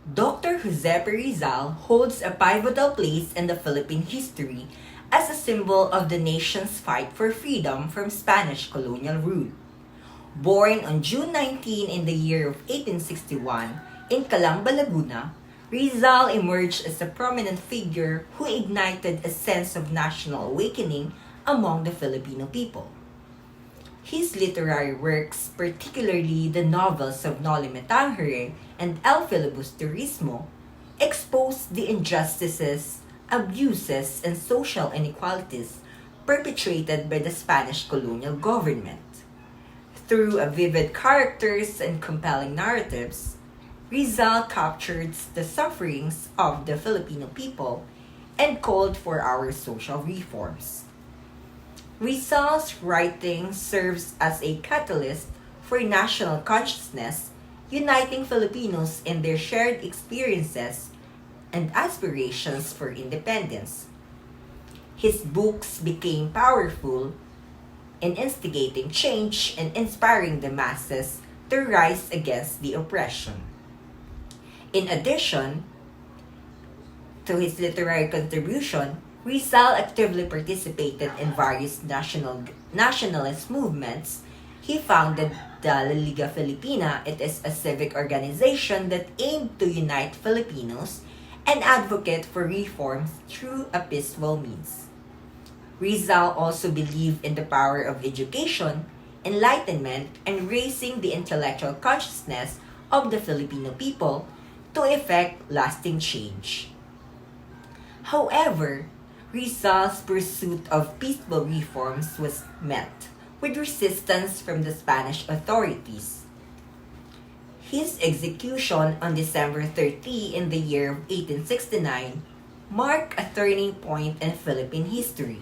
Dr. Jose Rizal holds a pivotal place in the Philippine history as a symbol of the nation's fight for freedom from Spanish colonial rule. Born on June 19 in the year of 1861 in Calamba, Laguna, Rizal emerged as a prominent figure who ignited a sense of national awakening among the Filipino people. His literary works, particularly the novels of Noli Me Tangere and El Filibusterismo, exposed the injustices, abuses, and social inequalities perpetrated by the Spanish colonial government. Through vivid characters and compelling narratives, Rizal captured the sufferings of the Filipino people and called for our social reforms. Rizal's writing serves as a catalyst for national consciousness, uniting Filipinos in their shared experiences and aspirations for independence. His books became powerful in instigating change and inspiring the masses to rise against the oppression. In addition to his literary contribution, Rizal actively participated in various nationalist movements. He founded the La Liga Filipina. It is a civic organization that aimed to unite Filipinos and advocate for reforms through a peaceful means. Rizal also believed in the power of education, enlightenment, and raising the intellectual consciousness of the Filipino people to effect lasting change. However, Rizal's pursuit of peaceful reforms was met with resistance from the Spanish authorities. His execution on December 30 in the year of 1869 marked a turning point in Philippine history.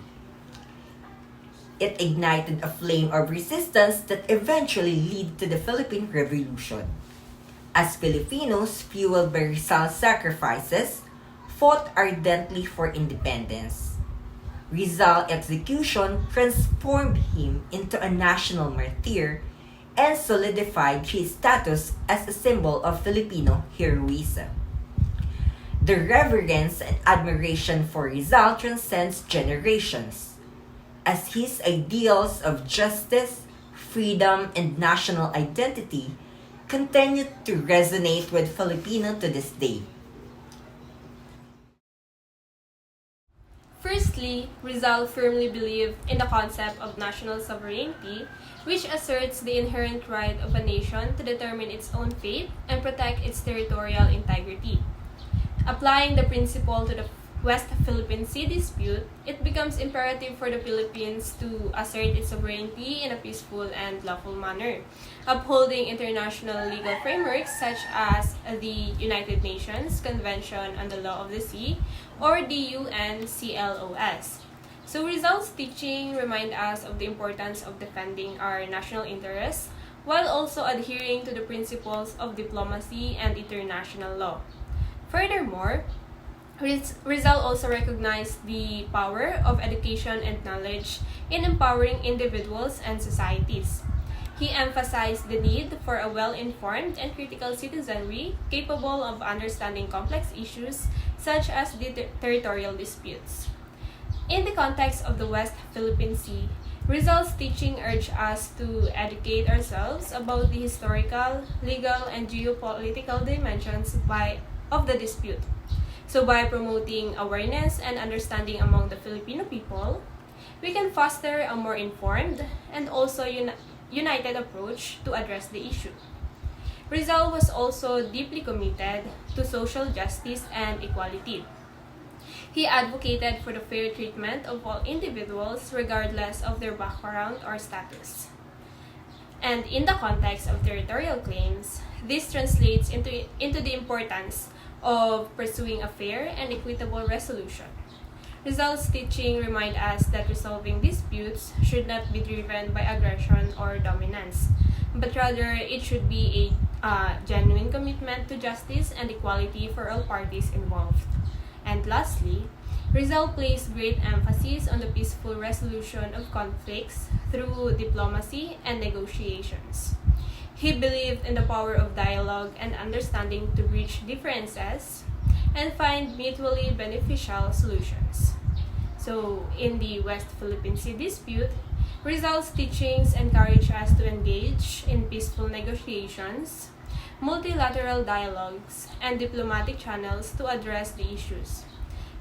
It ignited a flame of resistance that eventually led to the Philippine Revolution. As Filipinos, fueled by Rizal's sacrifices, fought ardently for independence. Rizal's execution transformed him into a national martyr and solidified his status as a symbol of Filipino heroism. The reverence and admiration for Rizal transcends generations, as his ideals of justice, freedom, and national identity continue to resonate with Filipinos to this day. Firstly, Rizal firmly believed in the concept of national sovereignty, which asserts the inherent right of a nation to determine its own fate and protect its territorial integrity. Applying the principle to the West Philippine Sea dispute, it becomes imperative for the Philippines to assert its sovereignty in a peaceful and lawful manner, upholding international legal frameworks such as the United Nations Convention on the Law of the Sea or the UNCLOS. So Rizal's teaching remind us of the importance of defending our national interests while also adhering to the principles of diplomacy and international law. Furthermore, Rizal also recognized the power of education and knowledge in empowering individuals and societies. He emphasized the need for a well-informed and critical citizenry capable of understanding complex issues such as the territorial disputes. In the context of the West Philippine Sea, Rizal's teaching urged us to educate ourselves about the historical, legal, and geopolitical dimensions of the dispute. So by promoting awareness and understanding among the Filipino people, we can foster a more informed and also united approach to address the issue. Rizal was also deeply committed to social justice and equality. He advocated for the fair treatment of all individuals regardless of their background or status. And in the context of territorial claims, this translates into the importance of pursuing a fair and equitable resolution. Rizal's teaching remind us that resolving disputes should not be driven by aggression or dominance, but rather it should be a genuine commitment to justice and equality for all parties involved. And lastly, Rizal placed great emphasis on the peaceful resolution of conflicts through diplomacy and negotiations. He believed in the power of dialogue and understanding to bridge differences and find mutually beneficial solutions. So, in the West Philippine Sea dispute, Rizal's teachings encourage us to engage in peaceful negotiations, multilateral dialogues, and diplomatic channels to address the issues.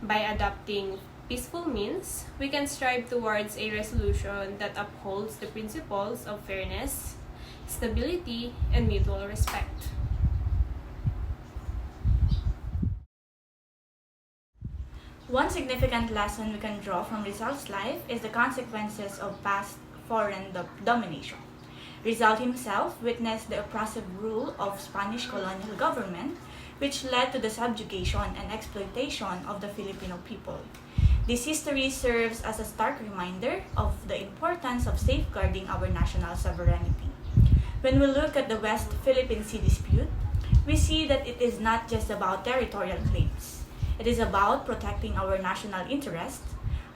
By adopting peaceful means, we can strive towards a resolution that upholds the principles of fairness, stability, and mutual respect. One significant lesson we can draw from Rizal's life is the consequences of past foreign domination. Rizal himself witnessed the oppressive rule of Spanish colonial government, which led to the subjugation and exploitation of the Filipino people. This history serves as a stark reminder of the importance of safeguarding our national sovereignty. When we look at the West Philippine Sea dispute, we see that it is not just about territorial claims. It is about protecting our national interests,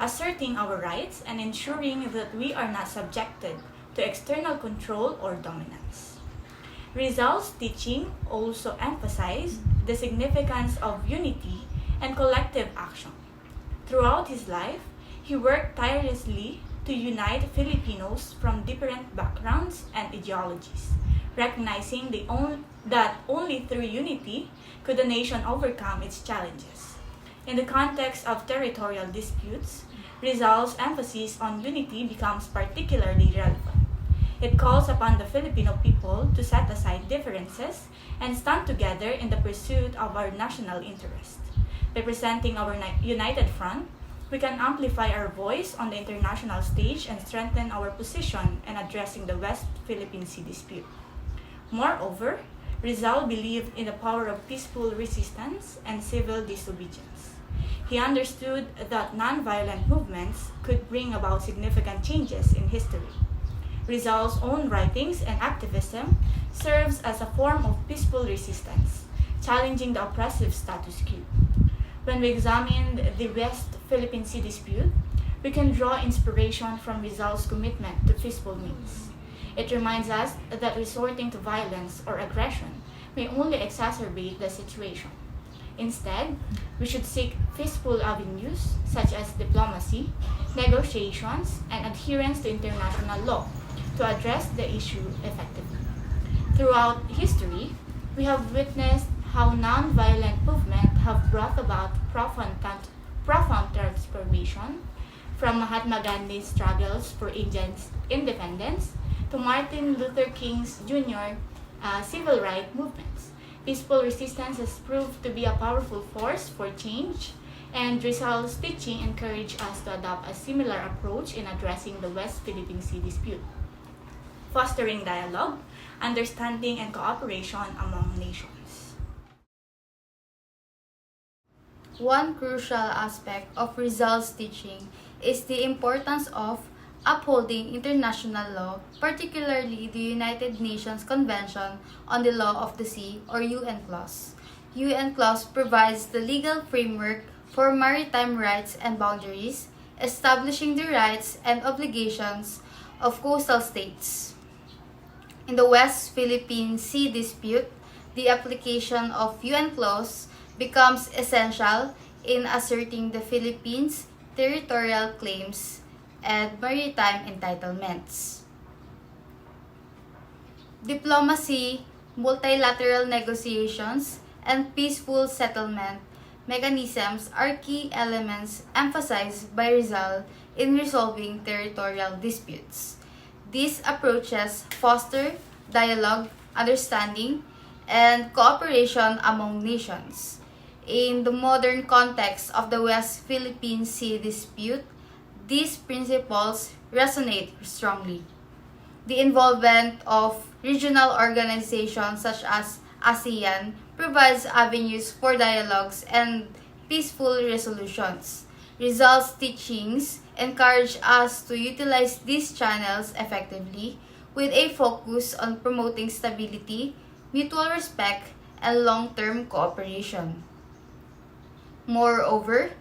asserting our rights, and ensuring that we are not subjected to external control or dominance. Rizal's teaching also emphasized the significance of unity and collective action. Throughout his life, he worked tirelessly to unite Filipinos from different backgrounds and ideologies, recognizing that only through unity could a nation overcome its challenges. In the context of territorial disputes, Rizal's emphasis on unity becomes particularly relevant. It calls upon the Filipino people to set aside differences and stand together in the pursuit of our national interest. By presenting our united front, we can amplify our voice on the international stage and strengthen our position in addressing the West Philippine Sea dispute. Moreover, Rizal believed in the power of peaceful resistance and civil disobedience. He understood that nonviolent movements could bring about significant changes in history. Rizal's own writings and activism serves as a form of peaceful resistance, challenging the oppressive status quo. When we examine the West Philippine Sea dispute, we can draw inspiration from Rizal's commitment to peaceful means. It reminds us that resorting to violence or aggression may only exacerbate the situation. Instead, we should seek peaceful avenues such as diplomacy, negotiations, and adherence to international law to address the issue effectively. Throughout history, we have witnessed how nonviolent movements have brought about profound transformation, from Mahatma Gandhi's struggles for Indian independence to Martin Luther King's Jr. Civil rights movements. Peaceful resistance has proved to be a powerful force for change, and Rizal's teaching encouraged us to adopt a similar approach in addressing the West Philippine Sea dispute, fostering dialogue, understanding, and cooperation among nations. One crucial aspect of Rizal's teaching is the importance of upholding international law, particularly the United Nations Convention on the Law of the Sea, or UNCLOS. UNCLOS provides the legal framework for maritime rights and boundaries, establishing the rights and obligations of coastal states. In the West Philippine Sea dispute, the application of UNCLOS becomes essential in asserting the Philippines' territorial claims and maritime entitlements. Diplomacy, multilateral negotiations, and peaceful settlement mechanisms are key elements emphasized by Rizal in resolving territorial disputes. These approaches foster dialogue, understanding, and cooperation among nations. In the modern context of the West Philippine Sea dispute, these principles resonate strongly. The involvement of regional organizations such as ASEAN provides avenues for dialogues and peaceful resolutions. Rizal's teachings encourage us to utilize these channels effectively with a focus on promoting stability, mutual respect, and long-term cooperation. Moreover,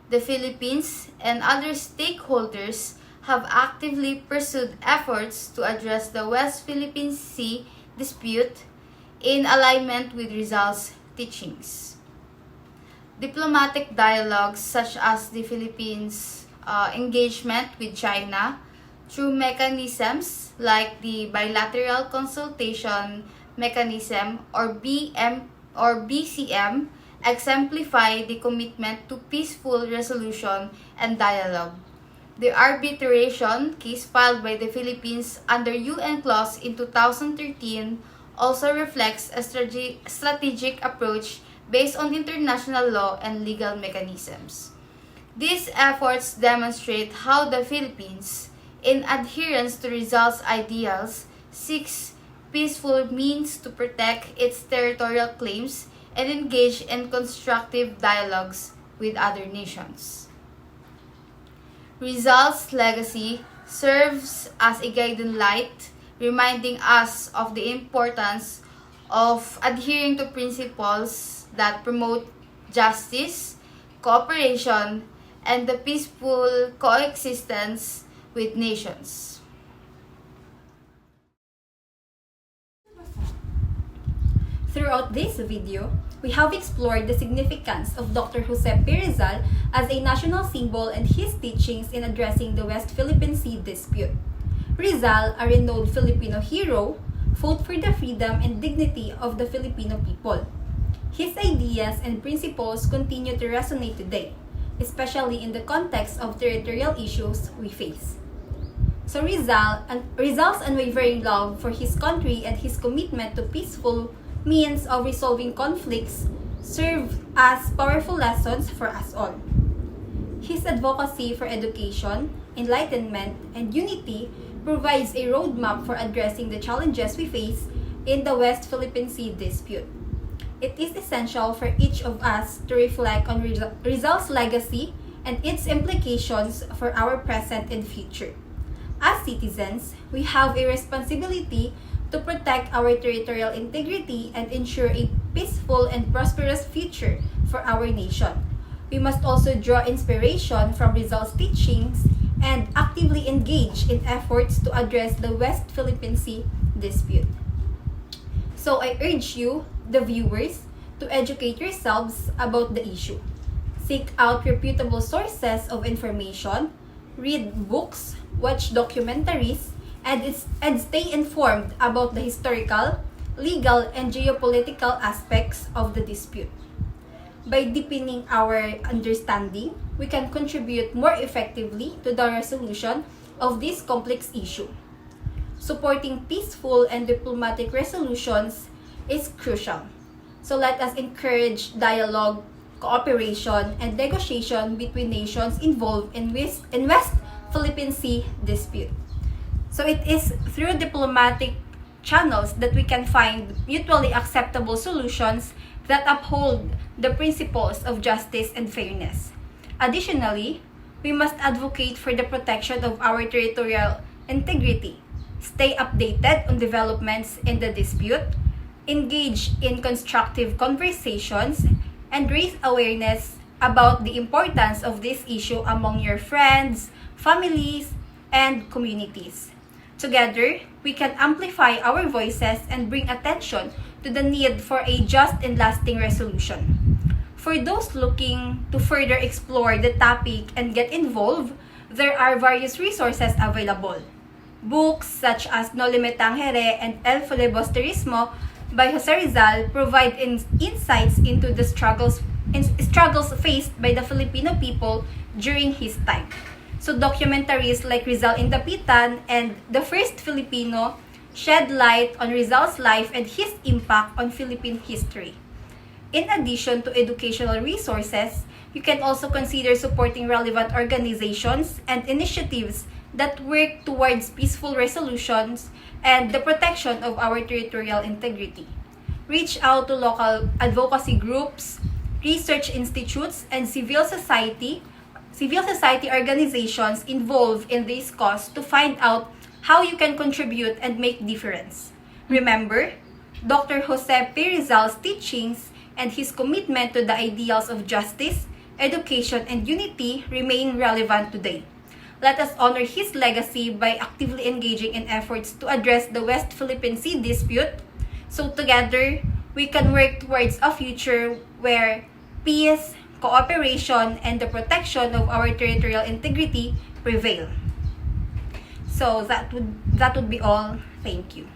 the Philippines and other stakeholders have actively pursued efforts to address the West Philippine Sea dispute in alignment with Rizal's teachings. Diplomatic dialogues such as the Philippines' engagement with China through mechanisms like the bilateral consultation mechanism or BCM exemplify the commitment to peaceful resolution and dialogue. The arbitration case filed by the Philippines under UN clause in 2013 also reflects a strategic approach based on international law and legal mechanisms. These efforts demonstrate how the Philippines, in adherence to Rizal's ideals, seeks peaceful means to protect its territorial claims and engage in constructive dialogues with other nations. Rizal's legacy serves as a guiding light, reminding us of the importance of adhering to principles that promote justice, cooperation, and the peaceful coexistence with nations. Throughout this video, we have explored the significance of Dr. Jose P. Rizal as a national symbol and his teachings in addressing the West Philippine Sea dispute. Rizal, a renowned Filipino hero, fought for the freedom and dignity of the Filipino people. His ideas and principles continue to resonate today, especially in the context of territorial issues we face. So Rizal's unwavering love for his country and his commitment to peaceful means of resolving conflicts serve as powerful lessons for us all. His advocacy for education, enlightenment, and unity provides a roadmap for addressing the challenges we face in the West Philippine Sea dispute. It is essential for each of us to reflect on Rizal's legacy and its implications for our present and future. As citizens, we have a responsibility to protect our territorial integrity and ensure a peaceful and prosperous future for our nation. We must also draw inspiration from Rizal's teachings and actively engage in efforts to address the West Philippine Sea dispute. So I urge you, the viewers, to educate yourselves about the issue. Seek out reputable sources of information, read books, watch documentaries, and stay informed about the historical, legal, and geopolitical aspects of the dispute. By deepening our understanding, we can contribute more effectively to the resolution of this complex issue. Supporting peaceful and diplomatic resolutions is crucial. So let us encourage dialogue, cooperation, and negotiation between nations involved in West Philippine Sea dispute. So it is through diplomatic channels that we can find mutually acceptable solutions that uphold the principles of justice and fairness. Additionally, we must advocate for the protection of our territorial integrity, stay updated on developments in the dispute, engage in constructive conversations, and raise awareness about the importance of this issue among your friends, families, and communities. Together, we can amplify our voices and bring attention to the need for a just and lasting resolution. For those looking to further explore the topic and get involved, there are various resources available. Books such as No Le Tangere and El Filibusterismo by Jose Rizal provide insights into the struggles faced by the Filipino people during his time. So documentaries like Rizal in Dapitan and The First Filipino shed light on Rizal's life and his impact on Philippine history. In addition to educational resources, you can also consider supporting relevant organizations and initiatives that work towards peaceful resolutions and the protection of our territorial integrity. Reach out to local advocacy groups, research institutes, and civil society organizations involved in this cause to find out how you can contribute and make difference. Remember, Dr. Jose P. Rizal's teachings and his commitment to the ideals of justice, education, and unity remain relevant today. Let us honor his legacy by actively engaging in efforts to address the West Philippine Sea dispute, so together we can work towards a future where peace, cooperation, and the protection of our territorial integrity prevail. So that would be all. Thank you.